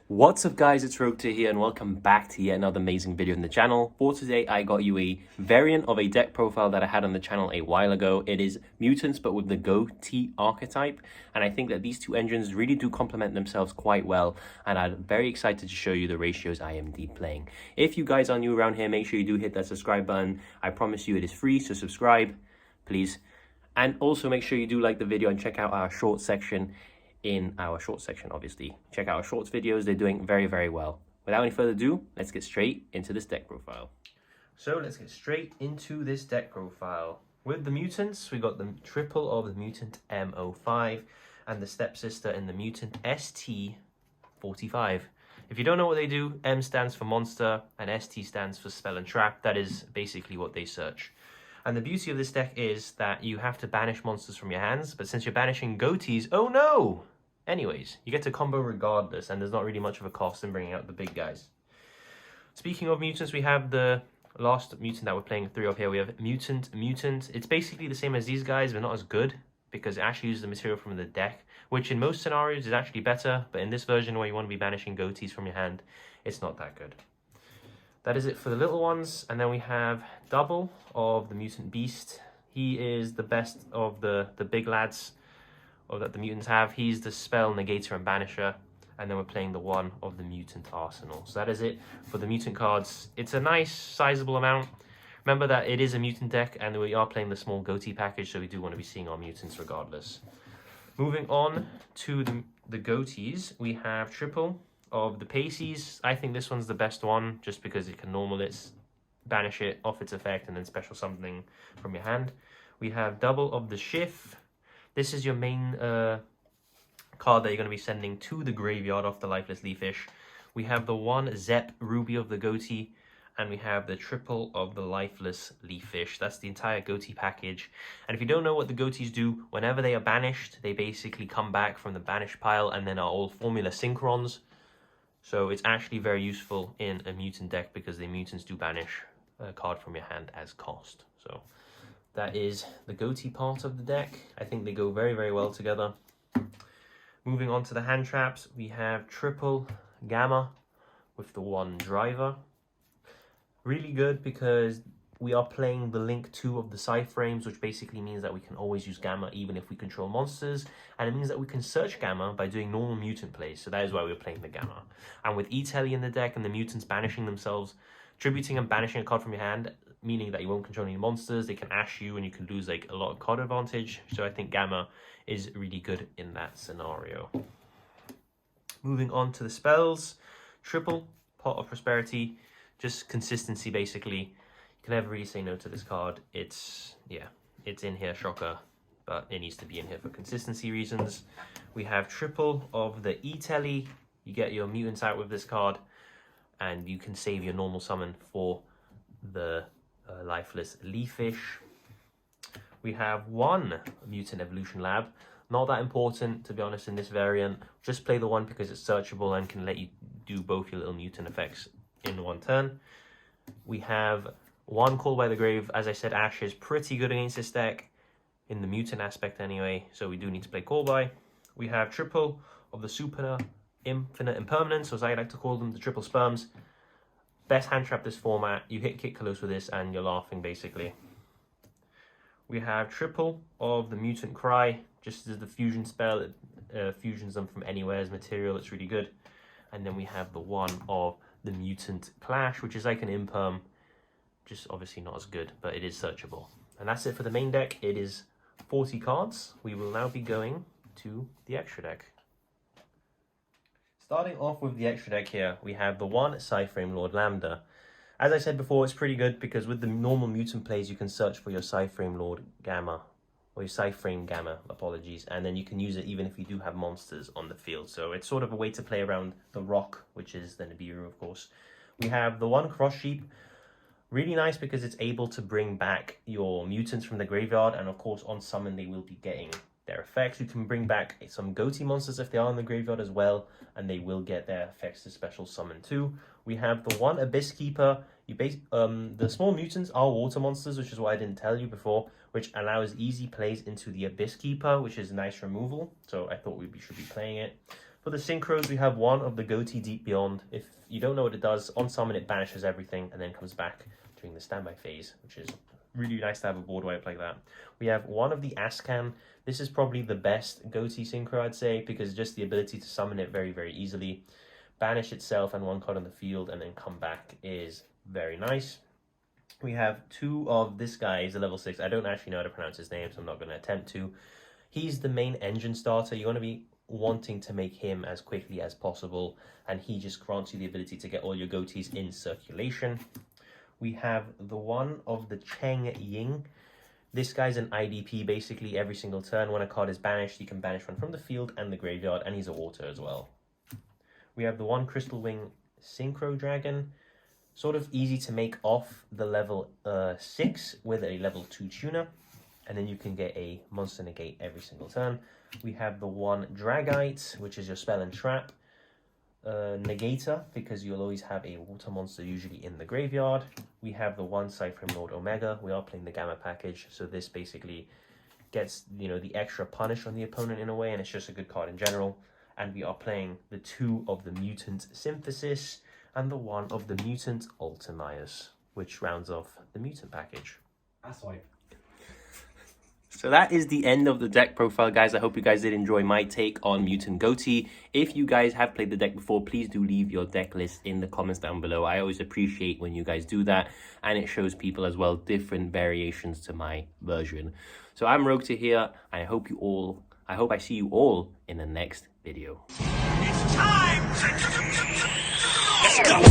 What's up guys, it's Rogue2 here and welcome back to yet another amazing video on the channel. For today I got you a variant of a deck profile that I had on the channel a while ago. It is Mutants but with the Ghoti archetype, and I think that these two engines really do complement themselves quite well, and I'm very excited to show you the ratios I am deep playing. If you guys are new around here, make sure you do hit that subscribe button. I promise you it is free, so subscribe please. And also make sure you do like the video and check out our short section. Obviously check out our shorts videos. They're doing very well. Without any further ado, let's get straight into this deck profile. So let's get straight into this deck profile. With the mutants, we got the triple of the Mutant M05 and the stepsister in the Mutant ST45. If you don't know what they do, M stands for monster and ST stands for spell and trap. That is basically what they search. And the beauty of this deck is that you have to banish monsters from your hands, but since you're banishing Ghotis, oh no! Anyways, you get to combo regardless, and there's not really much of a cost in bringing out the big guys. Speaking of mutants, we have the last mutant that we're playing through up here. We have Mutant. It's basically the same as these guys, but not as good, because it actually uses the material from the deck, which in most scenarios is actually better, but in this version where you want to be banishing Ghotis from your hand, it's not that good. That is it for the little ones, and then we have double of the Mutant Beast. He is the best of the big lads that the mutants have. He's the spell negator and banisher, and then we're playing the one of the Mutant Arsenal. So that is it for the mutant cards. It's a nice sizable amount. Remember that it is a mutant deck, and we are playing the small Ghoti package, so we do want to be seeing our mutants regardless. Moving on to the Ghotis, we have triple of the Paces. I think this one's the best one just because it can normal it, banish it off its effect, and then special something from your hand. We have double of the Schiff. This is your main card that you're going to be sending to the graveyard off the Lifeless Leafish. We have the one Zep Ruby of the Ghoti, and we have the triple of the Lifeless Leafish. That's the entire Ghoti package. And if you don't know what the Ghotis do, whenever they are banished, they basically come back from the banish pile and then are all formula synchrons. So it's actually very useful in a mutant deck because the mutants do banish a card from your hand as cost. So that is the Ghoti part of the deck. I think they go very well together. Moving on to the hand traps, we have triple Gamma with the one Driver. Really good because we are playing the link 2 of the side frames, which basically means that we can always use Gamma even if we control monsters, and it means that we can search Gamma by doing normal mutant plays, so that is why we're playing the Gamma. And with E-Telly in the deck and the mutants banishing themselves, tributing and banishing a card from your hand, meaning that you won't control any monsters, they can ash you and you can lose like a lot of card advantage, so I think Gamma is really good in that scenario. Moving on to the spells, triple Pot of Prosperity, just consistency basically. Can never really say no to this card. It's in here, shocker, but it needs to be in here for consistency reasons. We have triple of the E-Telly. You get your mutants out with this card, and you can save your normal summon for the Lifeless Leafish. We have one Mutant Evolution Lab. Not that important, to be honest, in this variant. Just play the one because it's searchable and can let you do both your little mutant effects in one turn. We have one Call by the Grave. As I said, Ash is pretty good against this deck, in the mutant aspect anyway, so we do need to play Call by. We have triple of the Super Infinite Impermanence, or as I like to call them, the triple sperms. Best hand trap this format. You hit Kitkalos with this and you're laughing basically. We have triple of the Mutant Cry, just as the fusion spell. It fusions them from anywhere as material. It's really good. And then we have the one of the Mutant Clash, which is like an imperm, just obviously not as good, but it is searchable. And that's it for the main deck. It is 40 cards. We will now be going to the extra deck. Starting off with the extra deck here, we have the one Psyframe Lord Lambda. As I said before, it's pretty good because with the normal mutant plays, you can search for your Psyframe Lord Gamma, or your Psyframe Gamma, apologies, and then you can use it even if you do have monsters on the field. So it's sort of a way to play around the rock, which is the Nibiru, of course. We have the one Cross Sheep. Really nice because it's able to bring back your mutants from the graveyard, and of course on summon they will be getting their effects. You can bring back some Ghoti monsters if they are in the graveyard as well, and they will get their effects to special summon too. We have the one Abyss Keeper. The small mutants are water monsters, which is what I didn't tell you before, which allows easy plays into the Abyss Keeper, which is nice removal. So I thought we should be playing it. For the synchros, we have one of the Ghoti Deep Beyond. If you don't know what it does, on summon it banishes everything and then comes back during the standby phase, which is really nice to have a board wipe like that. We have one of the Ascan. This is probably the best Ghoti synchro, I'd say, because just the ability to summon it very, very easily, banish itself and one card on the field, and then come back is very nice. We have two of this guy. He's a level 6. I don't actually know how to pronounce his name, so I'm not going to attempt to. He's the main engine starter. You want to be wanting to make him as quickly as possible, and he just grants you the ability to get all your Ghotis in circulation. We have the one of the Cheng Ying. This guy's an IDP basically every single turn. When a card is banished, you can banish one from the field and the graveyard, and he's a water as well. We have the one Crystal Wing Synchro Dragon. Sort of easy to make off the level 6 with a level 2 tuner. And then you can get a monster negate every single turn. We have the one Dragite, which is your spell and trap negator, because you'll always have a water monster usually in the graveyard. We have the one Cypher Lord Omega. We are playing the Gamma package, so this basically gets, you know, the extra punish on the opponent in a way, and it's just a good card in general. And we are playing the two of the Mutant Synthesis and the one of the Mutant Ultimaeus, which rounds off the Mutant package. That's right. So that is the end of the deck profile, guys. I hope you guys did enjoy my take on Myutant Ghoti. If you guys have played the deck before, please do leave your deck list in the comments down below. I always appreciate when you guys do that, and it shows people as well different variations to my version. So I'm Rogue here, and I hope I see you all in the next video. It's time! Let's go!